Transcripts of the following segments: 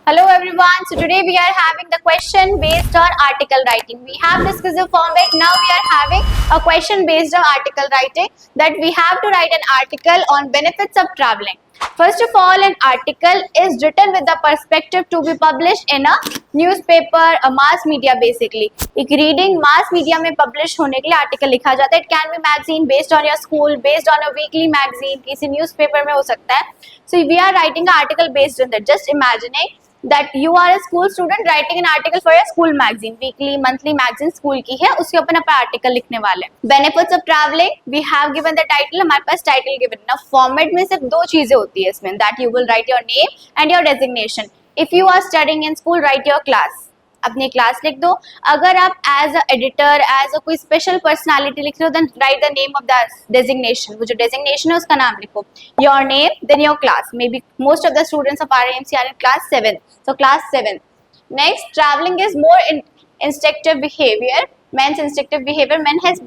Hello everyone. So today we are having the question based on article writing. We have discussed the format. Now we are having a question based on article writing, that we have to write an article on benefits of traveling. First of all, an article is written with the perspective to be published in a newspaper, a mass media basically. एक reading mass media में publish होने के लिए article लिखा जाता है. It can be magazine based on your school, based on a weekly magazine, किसी newspaper में हो सकता है. So we are writing an article based on that. Just imagining that you are a school student writing an article for a school magazine, weekly monthly magazine school की है, उसके ऊपर अपन article लिखने वाले हैं. Benefits of traveling, we have given the title, हमारे पास title given. ना format में सिर्फ दो चीजें होती है इसमें, that you will write your name and your designation. If you are studying in school, write your class, अपनी क्लास लिख दो. अगर आप as a editor, as a कोई स्पेशल पर्सनालिटी लिख रहे हो, then write the name of the designation. वो जो डेजिग्नेशन है उसका नाम लिखो. Your name, then your class. May be most of the students of RMC are in class 7, so class 7. Next, traveling is more instinctive behavior. Man's instinctive behavior. Man has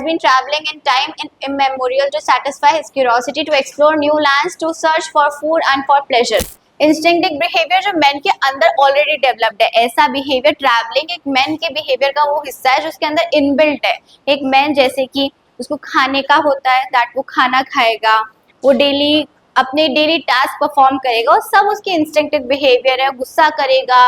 been traveling in time immemorial to satisfy his curiosity, to explore new lands, to search for food and for pleasure. Instinctive behaviour जो man के अंदर already developed है, ऐसा behaviour travelling एक man के behaviour का वो हिस्सा है जो उसके अंदर इनबिल्ट है. एक मैन जैसे कि उसको खाने का होता है, दैट वो खाना खाएगा, वो डेली अपने डेली टास्क परफॉर्म करेगा, और सब उसकी इंस्टिंक्टिव बिहेवियर है. गुस्सा करेगा,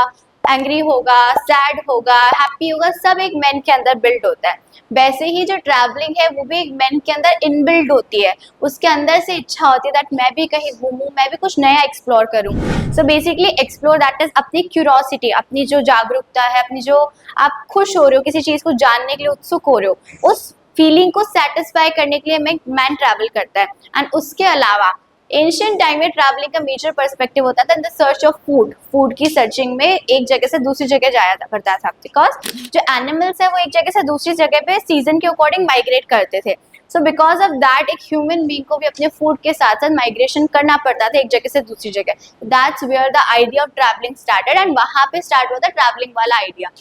एंग्री होगा, सैड होगा, हैप्पी होगा, सब एक मैन के अंदर बिल्ड होता है. वैसे ही जो ट्रैवलिंग है वो भी एक मैन के अंदर इनबिल्ड होती है. उसके अंदर से इच्छा होती है दैट मैं भी कहीं घूमूं, मैं भी कुछ नया एक्सप्लोर करूं. So basically explore that is अपनी क्यूरोसिटी, अपनी जो जागरूकता है, अपनी जो आप खुश हो रहे हो, किसी चीज को जानने के लिए उत्सुक हो रहे हो, उस फीलिंग को सेटिस्फाई करने के लिए मैन ट्रैवल करता है. एंड उसके अलावा एंशिएंट टाइम में ट्रैवलिंग का मेजर पर्सपेक्टिव होता था in the search of food. Food की सर्चिंग में एक जगह से दूसरी जगह जाया करता था, बिकॉज जो एनिमल्स है वो एक जगह से दूसरी जगह पे सीजन के अकॉर्डिंग माइग्रेट करते थे. सो बिकॉज ऑफ दैट एक ह्यूमन बीइंग को भी अपने फूड के साथ साथ माइग्रेशन करना पड़ता था एक जगह से दूसरी जगह. That's where the idea of travelling started, and वहां पे स्टार्ट हुआ था ट्रैवलिंग वाला idea.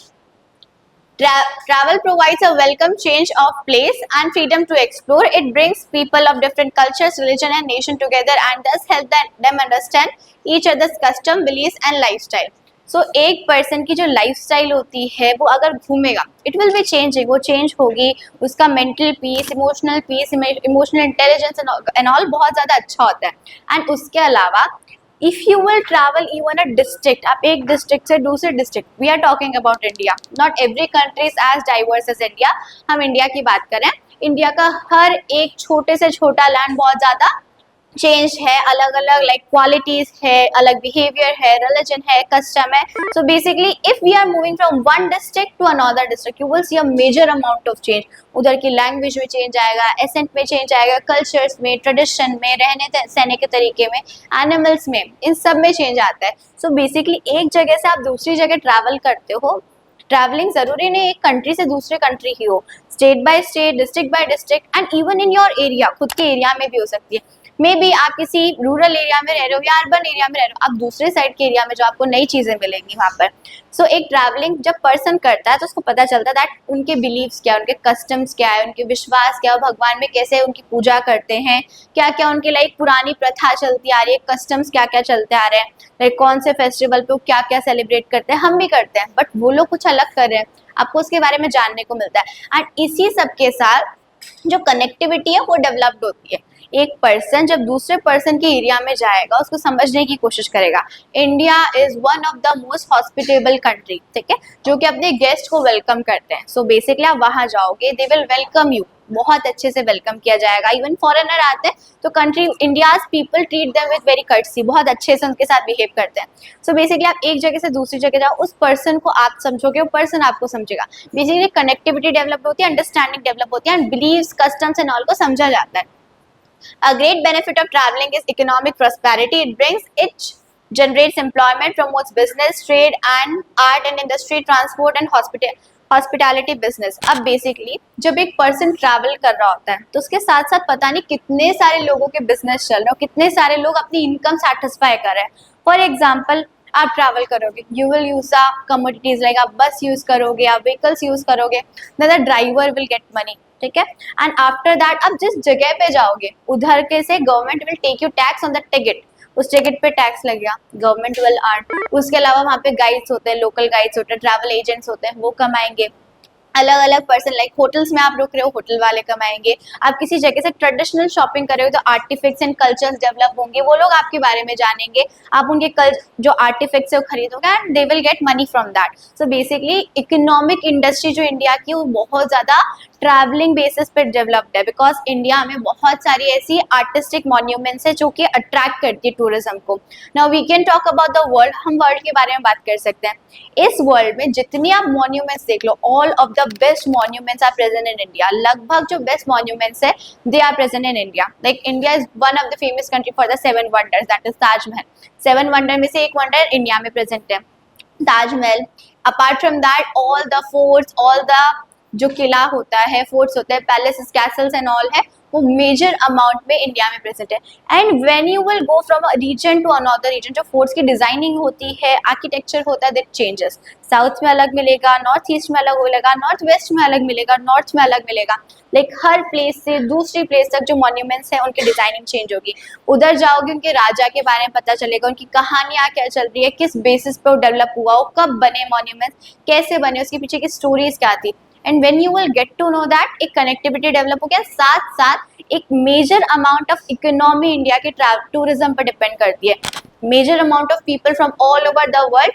Travel provides a welcome change of place and freedom to explore. It brings people of different cultures, religion and nation together and thus help them understand each other's custom, beliefs and lifestyle. So एक person की जो lifestyle होती है वो अगर घूमेगा, it will be changing, वो change होगी. उसका mental peace, emotional peace, emotional intelligence and all बहुत ज़्यादा अच्छा होता है. एंड उसके अलावा if you will travel even a district, आप एक डिस्ट्रिक्ट से दूसरे district, we are talking about India, not every country is as diverse as India. हम इंडिया की बात करें, इंडिया का हर एक छोटे से छोटा लैंड बहुत ज़्यादा चेंज है, अलग अलग लाइक क्वालिटीज है, अलग बिहेवियर है, रिलीजन है, कस्टम है. So basically if we are moving from one district to another district, you will see a major amount of change. उधर की लैंग्वेज में चेंज आएगा, एसेंट में चेंज आएगा, कल्चर्स में, ट्रेडिशन में, रहने सहने के तरीके में, एनिमल्स में, इन सब में चेंज आता है. सो बेसिकली एक जगह से आप दूसरी जगह ट्रैवल करते हो. ट्रैवलिंग जरूरी नहीं एक कंट्री से दूसरे कंट्री ही हो, state by state, district by district, and even in your area, खुद के एरिया में भी हो सकती है. मे बी आप किसी रूरल एरिया में रह रहे हो या अर्बन एरिया में रह रहे हो, आप दूसरे साइड के एरिया में जो आपको नई चीज़ें मिलेंगी वहाँ पर. सो एक ट्रैवलिंग जब पर्सन करता है तो उसको पता चलता है दैट उनके बिलीव्स क्या है, उनके कस्टम्स क्या है, उनके विश्वास क्या है, भगवान में कैसे उनकी पूजा करते हैं, क्या क्या उनके लाइक पुरानी प्रथा चलती आ रही है, कस्टम्स क्या क्या चलते आ रहे हैं, लाइक कौन से फेस्टिवल पे क्या क्या सेलिब्रेट करते हैं. हम भी करते हैं बट वो लोग कुछ अलग कर रहे हैं, आपको उसके बारे में जानने को मिलता है. एंड इसी सब के साथ जो कनेक्टिविटी है वो डेवलप्ड होती है. एक पर्सन जब दूसरे पर्सन के एरिया में जाएगा उसको समझने की कोशिश करेगा. India is one of the most hospitable country, ठीक है, जो कि अपने गेस्ट को वेलकम करते हैं. सो बेसिकली आप वहाँ जाओगे, दे विल वेलकम यू, बहुत अच्छे से वेलकम किया जाएगा. इवन फॉरेनर आते हैं तो country India's people treat them with very courtesy, बहुत अच्छे से उनके साथ बिहेव करते हैं. सो बेसिकली आप एक जगह से दूसरी जगह जाओ, उस पर्सन को आप समझोगे, वो पर्सन आपको समझेगा. बेसिकली कनेक्टिविटी डेवलप होती है, अंडरस्टैंडिंग डेवलप होती है, and believes, customs and all को समझा जाता है. A great benefit of traveling is economic prosperity. It generates employment, promotes business, trade and art and industry, transport and hospitality business. अब basically जब एक पर्सन ट्रैवल कर रहा होता है तो उसके साथ साथ पता नहीं कितने सारे लोगों के बिजनेस चल रहे हो, कितने सारे लोग अपनी इनकम सेटिस्फाई कर रहे हैं. फॉर एग्जाम्पल आप ट्रैवल करोगे, you will use a commodities, like आप बस यूज करोगे, आप व्हीकल्स यूज करोगे, the driver will get money, ठीक है. एंड आफ्टर दैट आप जिस जगह पे जाओगे उधर के से government will take you tax on the ticket. उस टिकट पे टैक्स लग गया, गवर्नमेंट विल अर्न। उसके अलावा वहाँ पे गाइड्स होते हैं, लोकल गाइड्स होते हैं, ट्रैवल एजेंट्स होते हैं, वो कमाएंगे। अलग अलग पर्सन, लाइक होटल्स में आप रुक रहे हो, होटल वाले कमाएंगे। आप किसी जगह से ट्रेडिशनल शॉपिंग कर रहे हो तो आर्टिफिक्ट्स एंड कल्चर्स डेवलप होंगे, वो लोग आपके बारे में जानेंगे, आप उनके जो आर्टिफिक्ट्स है वो खरीदोगे and they will get money from that. So basically economic industry जो इंडिया की वो बहुत ज़्यादा ट्रैवलिंग बेसिस पे डेवलप्ड है, बिकॉज इंडिया में बहुत सारी ऐसी आर्टिस्टिक मॉन्यूमेंट्स है जो कि अट्रैक्ट करती है टूरिज्म को। Now we can talk about the world, हम वर्ल्ड के बारे में बात कर सकते हैं। इस वर्ल्ड में जितनी आप मॉन्यूमेंट्स देख लो, all of the best monuments are present in India. लगभग जो बेस्ट मॉन्यूमेंट्स है they are present in India. Like India is one of the famous country for the 7 wonders, that is Taj Mahal. 7 wonder में से एक wonder India में present है, Taj Mahal. Apart from that all the forts, all the जो किला होता है, फोर्ट्स होते हैं, पैलेसेस, कैसल्स एंड ऑल है, वो मेजर अमाउंट में इंडिया में प्रेजेंट है। And when you will go from a region to another region, जो फोर्ट्स की डिजाइनिंग होती है, आर्किटेक्चर होता है, दैट चेंजेस। साउथ में अलग मिलेगा, नॉर्थ ईस्ट में अलग मिलेगा, नॉर्थ वेस्ट में अलग मिलेगा, नॉर्थ में अलग मिलेगा। लाइक हर प्लेस से दूसरी प्लेस तक जो मॉन्यूमेंट्स हैं उनकी डिजाइनिंग चेंज होगी। उधर जाओगे उनके राजा के बारे में पता चलेगा, उनकी कहानियाँ क्या चल रही है, किस बेसिस पे वो डेवलप हुआ, वो कब बने मॉन्यूमेंट्स, कैसे बने, उसके पीछे की स्टोरीज क्या थी। And when you will get to know that, एक कनेक्टिविटी डेवलप हो गया, साथ साथ एक major amount of economy India के टूरिज्म पर डिपेंड करती है। Major amount of people from all over the world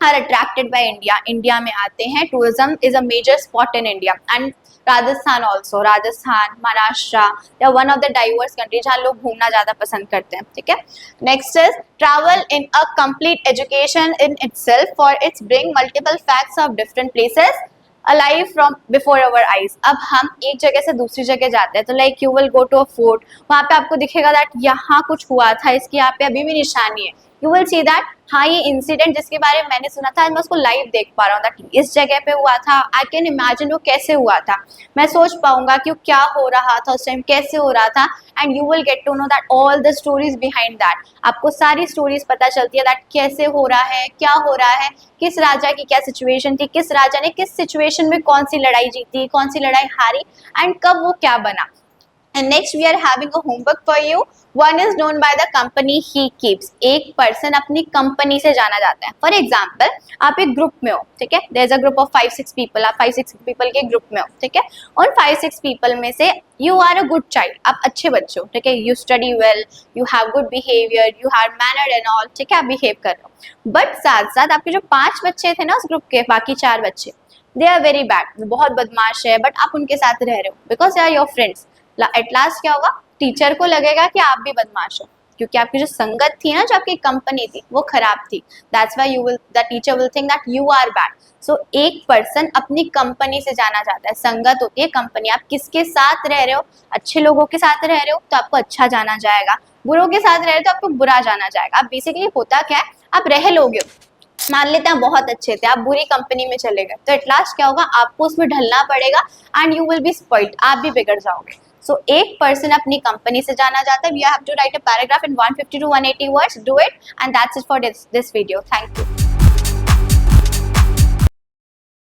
are attracted by India, India में आते हैं। Tourism is a major spot in India and Rajasthan also, Rajasthan, Maharashtra, या one of the diverse country जहाँ लोग घूमना ज्यादा पसंद करते हैं। ठीक है, next is travel in a complete education in itself, for its bring multiple facts of different places alive from before our eyes. अब हम एक जगह से दूसरी जगह जाते हैं तो like you will go to a fort, वहाँ पे आपको दिखेगा दैट यहाँ कुछ हुआ था, इसकी यहाँ पे अभी भी निशानी है। यू विल सी दैट हाँ ये इंसिडेंट जिसके बारे में मैंने सुना था, मैं उसको लाइव देख पा रहा हूँ, दैट इस जगह पे हुआ था। आई कैन इमेजिन वो कैसे हुआ था, मैं सोच पाऊंगा कि वो क्या हो रहा था उस टाइम, कैसे हो रहा था। And you will get to know that all the stories behind that, आपको सारी स्टोरीज पता चलती है दैट कैसे हो रहा है, क्या हो रहा है, किस राजा की क्या सिचुएशन थी, किस राजा ने किस सिचुएशन में कौन सी लड़ाई जीती, कौन सी लड़ाई हारी, एंड कब वो क्या बना। And next we are having a homework for you. One is known by the company he keeps. एक पर्सन अपनी कंपनी से जाना जाता है। फॉर एग्जाम्पल आप एक ग्रुप में हो, ठीक है, there is a group of 5-6 people, आप 5-6 पीपल के ग्रुप में हो, ठीक है। उन 5-6 पीपल में से you are a good child, आप अच्छे बच्चे हो, ठीक है, you study well, you have good behaviour, you have mannered and all, ठीक है, आप बिहेव कर रहे हो। बट साथ साथ आपके जो 5 बच्चे थे ना उस ग्रुप के, बाकी 4 बच्चे, दे आर वेरी बैड, बहुत बदमाश है, बट आप उनके साथ रह रहे हो because they are your friends. At last क्या होगा, टीचर को लगेगा कि आप भी बदमाश हो, क्योंकि आपकी जो संगत थी ना, जो आपकी कंपनी थी वो खराब थी। That's why you will, the teacher will think that you are bad. So एक पर्सन अपनी कंपनी से जाना चाहता है, संगत होती है कंपनी, आप किसके साथ रह रहे हो, अच्छे लोगों के साथ रह रहे हो तो आपको अच्छा जाना जाएगा, बुरों के साथ रह रहे हो तो आपको बुरा जाना जाएगा। आप बेसिकली होता क्या है, आप रह लोगे, मान लेते हैं बहुत अच्छे थे, आप बुरी कंपनी में चले गए, तो एट लास्ट क्या होगा, आपको उसमें ढलना पड़ेगा and you will be spoiled, आप भी बिगड़ जाओगे। सो एक पर्सन अपनी कंपनी से जाना जाता है। We have to write a paragraph in 150 to 180 words, do it and that's it for this video. Thank you.